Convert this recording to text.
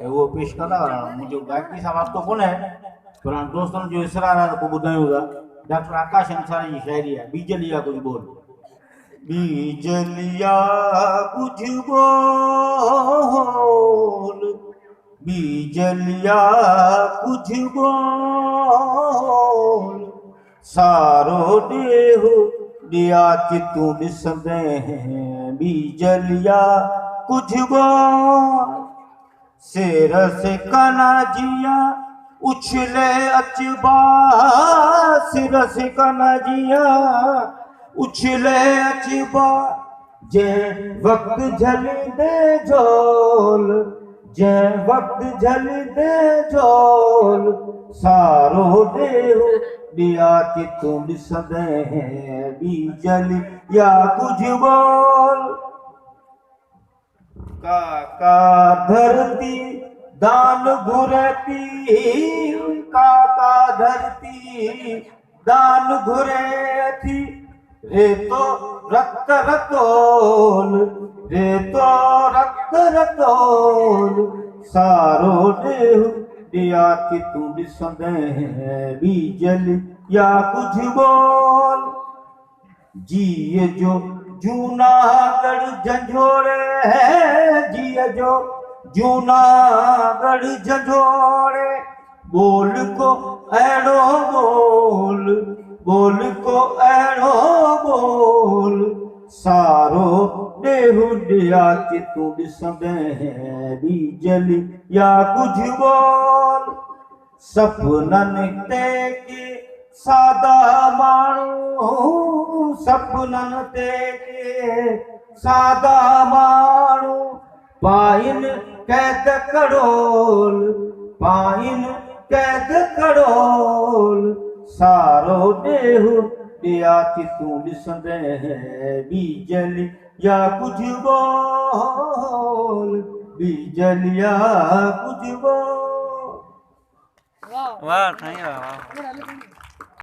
वो पेश कंदा मुंहिंजो गायकी सां वास्तो कोन्हे पर हाणे दोस्तनि जो इसरार आहे त पोइ ॿुधायूं था। डॉक्टर आकाश अंसारी जी शाइरी आहे, बीजलिया कुझु बोल। बीजलिया कुझु बोल, बीजलिया कुझु बोल, सारो ॾेहु ॾिया कि तूं ॾिसंदे बीजलिया कुझु बोल। सिर से काना जिया उछले अचबा, सिर से काना जिया उछले अचबा, जे वक्त झलदे झोल, जे वक्त झलदे झोल, सारो ॾेहु ॾिया कि तूं ॾिसंदे बीजलिया कुझु बोल। काका धरती दान घुरती, काका धरती दान घुरे थी, रे तो रक्त रतोल, रे तो रक्त रतोल, सारो ॾेहु ॾिया कि तूं ॾिसंदे बीजलिया कुझु बोल। जीअ जो जूनागढ़ झंझोड़े, जीअ जो जूनागढ़ झंझोड़े, बोल को अहिड़ो बोल, बोल को अहिड़ो बोल, सारो ॾेहु ॾिया कि तूं ॾिसंदे बीजलिया कुझु बोल। सपननि ते के सादा माण्हू, सपननि ते के सादा माण्हू, पाइन कैद कड़ोल, पाइन कैद कड़ोल, सारो ॾेहु ॾिया कि तूं ॾिसंदे बीजलिया कुझु बोल, बीजलिया कुझु बोल। वाह, वाह, वाह।